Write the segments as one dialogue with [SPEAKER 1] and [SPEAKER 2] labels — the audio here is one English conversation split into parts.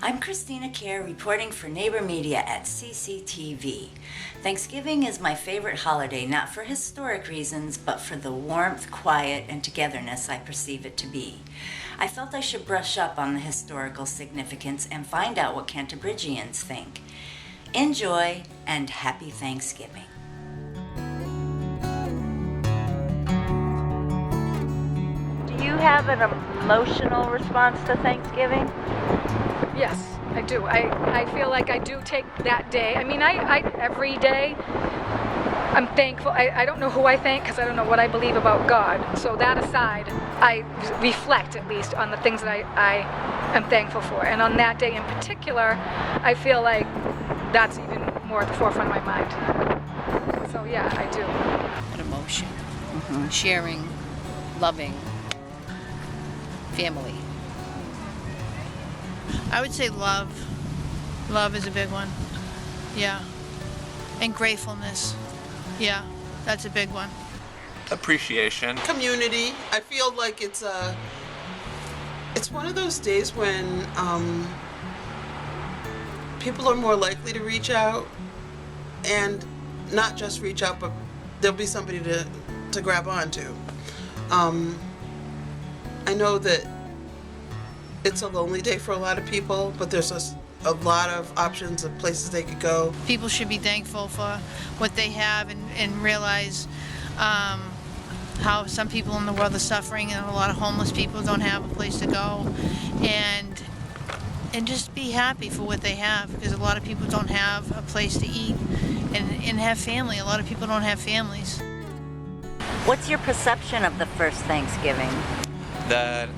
[SPEAKER 1] I'm Kristina Kehrer reporting for Neighbor Media at CCTV. Thanksgiving is my favorite holiday, not for historic reasons, but for the warmth, quiet, and togetherness I perceive it to be. I felt I should brush up on the historical significance and find out what Canterbridgians think. Enjoy, and happy Thanksgiving. Do you have an emotional response to Thanksgiving?
[SPEAKER 2] Yes, I do. I feel like I do take that day. I mean, I every day I'm thankful. I don't know who I thank because I don't know what I believe about God. So that aside, I reflect at least on the things that I am thankful for. And on that day in particular, I feel like that's even more at the forefront of my mind. So yeah, I do.
[SPEAKER 3] An emotion. Sharing, loving, family.
[SPEAKER 4] I would say love. Love is a big one. Yeah. And gratefulness. Yeah, that's a big one.
[SPEAKER 5] Appreciation.
[SPEAKER 6] Community. I feel like it's one of those days when people are more likely to reach out, and not just reach out, but there'll be somebody to grab onto. I know that it's a lonely day for a lot of people, but there's a lot of options of places they could go.
[SPEAKER 4] People should be thankful for what they have and realize how some people in the world are suffering, and a lot of homeless people don't have a place to go, and just be happy for what they have, because a lot of people don't have a place to eat and have family. A lot of people don't have families.
[SPEAKER 1] What's your perception of the first Thanksgiving?
[SPEAKER 7] That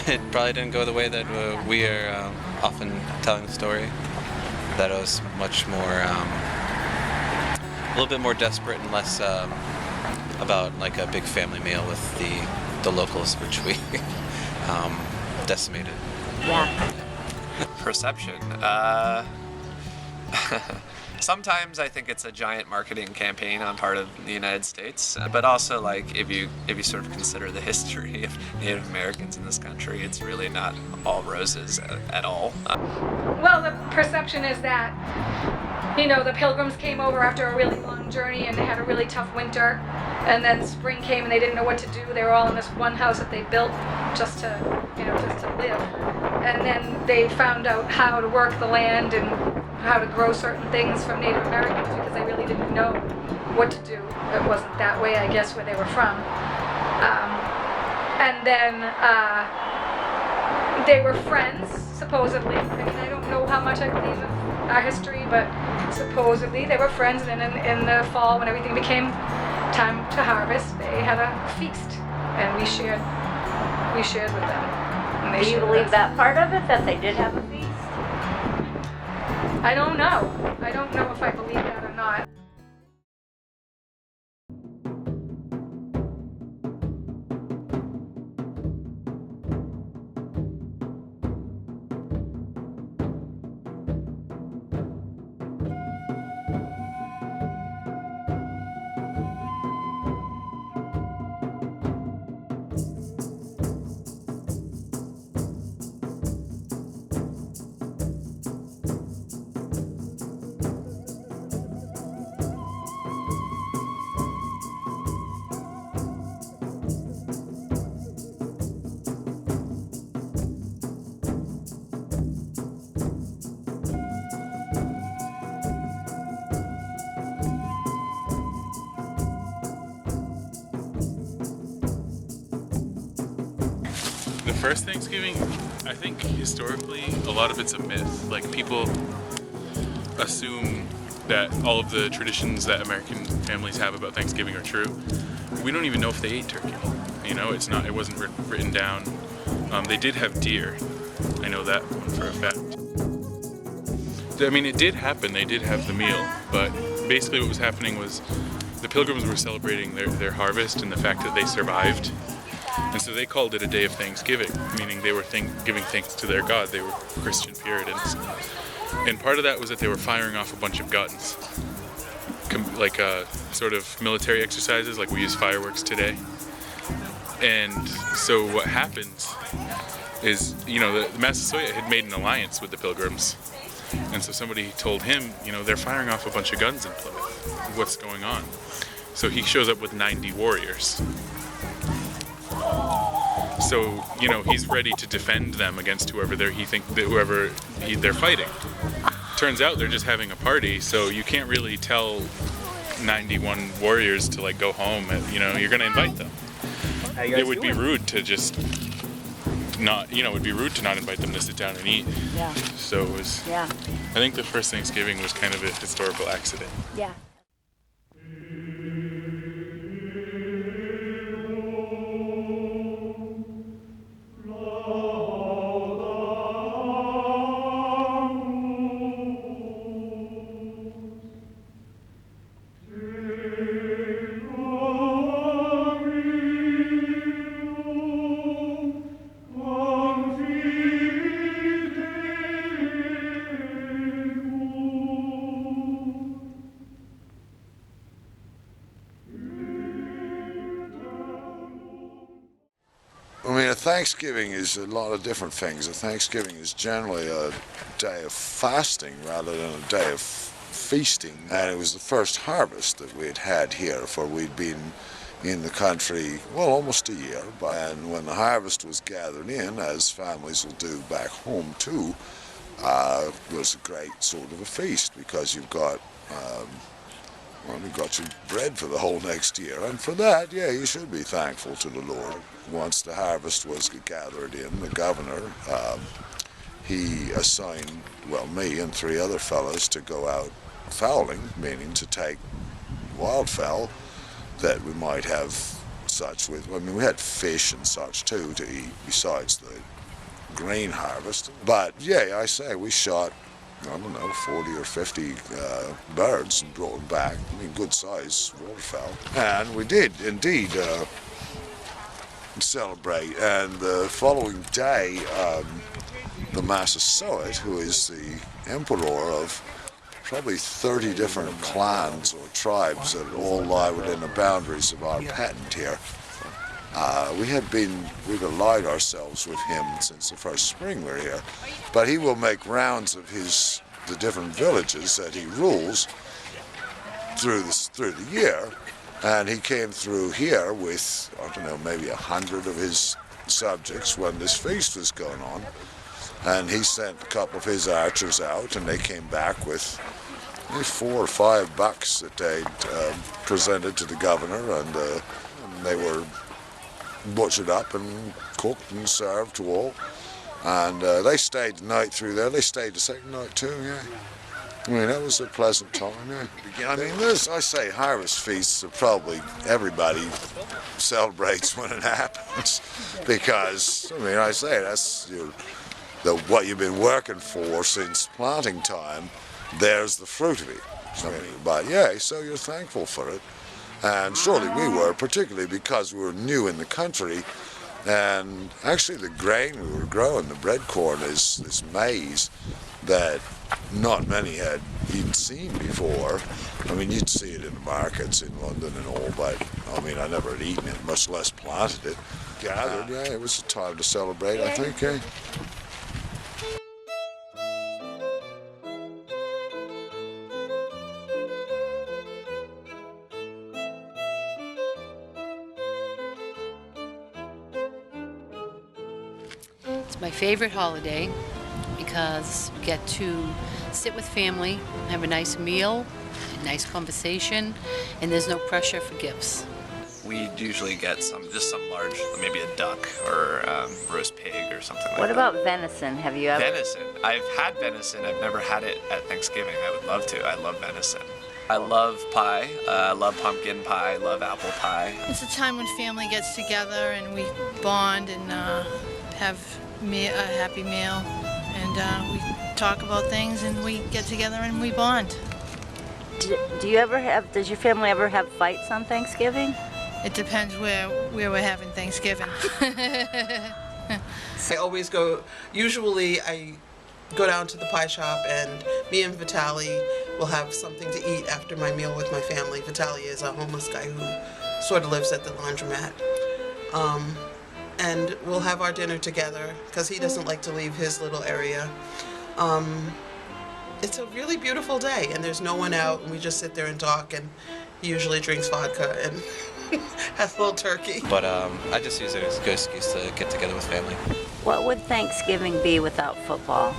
[SPEAKER 7] it probably didn't go the way that we are often telling the story. That it was much more, a little bit more desperate and less about like a big family meal with the locals, which we decimated.
[SPEAKER 1] Yeah.
[SPEAKER 5] Perception. Sometimes I think it's a giant marketing campaign on part of the United States, but also like if you sort of consider the history of Native Americans in this country, it's really not all roses at all.
[SPEAKER 2] Well, the perception is that, the Pilgrims came over after a really long journey and they had a really tough winter, and then spring came and they didn't know what to do. They were all in this one house that they built just to live. And then they found out how to work the land and how to grow certain things from Native Americans, because they really didn't know what to do. It wasn't that way, I guess, where they were from. And then they were friends, supposedly. I mean, I don't know how much I believe in our history, but supposedly they were friends, and in the fall, when everything became time to harvest, they had a feast, and we shared with them. And they
[SPEAKER 1] Do you
[SPEAKER 2] shared with
[SPEAKER 1] believe
[SPEAKER 2] us.
[SPEAKER 1] that part of it, that they did have a feast?
[SPEAKER 2] I don't know. I don't know if I believe that or not.
[SPEAKER 8] The first Thanksgiving, I think historically, a lot of it's a myth. Like, people assume that all of the traditions that American families have about Thanksgiving are true. We don't even know if they ate turkey. It wasn't written down. They did have deer. I know that one for a fact. I mean, it did happen. They did have the meal, but basically what was happening was the Pilgrims were celebrating their harvest and the fact that they survived. And so they called it a day of Thanksgiving, meaning they were giving thanks to their God. They were Christian Puritans. And part of that was that they were firing off a bunch of guns, like sort of military exercises, like we use fireworks today. And so what happens is, the Massasoit had made an alliance with the Pilgrims. And so somebody told him, they're firing off a bunch of guns in Plymouth. What's going on? So he shows up with 90 warriors. So, he's ready to defend them against whoever they're fighting. Turns out they're just having a party, so you can't really tell 91 warriors to like go home. You're going to invite them. It would be rude to just not, it would be rude to not invite them to sit down and eat.
[SPEAKER 1] Yeah.
[SPEAKER 8] So it was,
[SPEAKER 1] Yeah.
[SPEAKER 8] I think the first Thanksgiving was kind of a historical accident.
[SPEAKER 1] Yeah.
[SPEAKER 9] Thanksgiving is a lot of different things. Thanksgiving is generally a day of fasting rather than a day of feasting. And it was the first harvest that we'd had here, for we'd been in the country, well, almost a year. And when the harvest was gathered in, as families will do back home too, it was a great sort of a feast, because you've got you've got your bread for the whole next year, and for that, yeah, you should be thankful to the Lord. Once the harvest was gathered in, the governor, he assigned, me and 3 other fellows to go out fowling, meaning to take wildfowl that we might have such with. We had fish and such too to eat besides the grain harvest. But yeah, I say we shot, 40 or 50 birds and brought them back. Good size waterfowl. And we did indeed celebrate. And the following day, the Massasoit, who is the emperor of probably 30 different clans or tribes that all lie within the boundaries of our patent here, we've allied ourselves with him since the first spring we're here. But he will make rounds of the different villages that he rules through the year. And he came through here with, maybe 100 of his subjects when this feast was going on. And he sent a couple of his archers out, and they came back with maybe 4 or 5 bucks that they'd presented to the governor, and they were butchered up and cooked and served to all. And they stayed the night through there. They stayed the second night too, yeah. That was a pleasant time, yeah. I say harvest feasts are probably, everybody celebrates when it happens, because, I say that's what you've been working for since planting time. There's the fruit of it. But yeah, so you're thankful for it. And surely we were, particularly because we were new in the country. And actually the grain we were growing, the bread corn, is this maize that not many had even seen before. You'd see it in the markets in London and all, but I never had eaten it, much less planted it. Gathered, yeah, it was a time to celebrate, I think, eh?
[SPEAKER 3] It's my favorite holiday because we get to sit with family, have a nice meal, a nice conversation, and there's no pressure for gifts.
[SPEAKER 5] We usually get just some large, maybe a duck or roast pig or something like that.
[SPEAKER 1] What about venison? Have you ever?
[SPEAKER 5] Venison. I've had venison. I've never had it at Thanksgiving. I would love to. I love venison. I love pie. I love pumpkin pie. I love apple pie.
[SPEAKER 4] It's a time when family gets together and we bond and have a happy meal, and we talk about things, and we get together and we bond.
[SPEAKER 1] Does your family ever have fights on Thanksgiving?
[SPEAKER 4] It depends where we're having Thanksgiving.
[SPEAKER 6] I always go, usually I go down to the pie shop, and me and Vitaly will have something to eat after my meal with my family. Vitaly is a homeless guy who sort of lives at the laundromat. and we'll have our dinner together because he doesn't like to leave his little area. It's a really beautiful day, and there's no one out, and we just sit there and talk, and he usually drinks vodka and has a little turkey.
[SPEAKER 7] But I just use it as a good excuse to get together with family.
[SPEAKER 1] What would Thanksgiving be without football?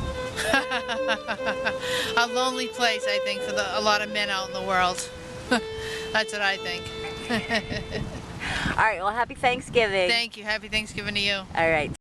[SPEAKER 4] A lonely place, I think, for a lot of men out in the world. That's what I think.
[SPEAKER 1] All right, well, happy Thanksgiving.
[SPEAKER 4] Thank you. Happy Thanksgiving to you.
[SPEAKER 1] All right.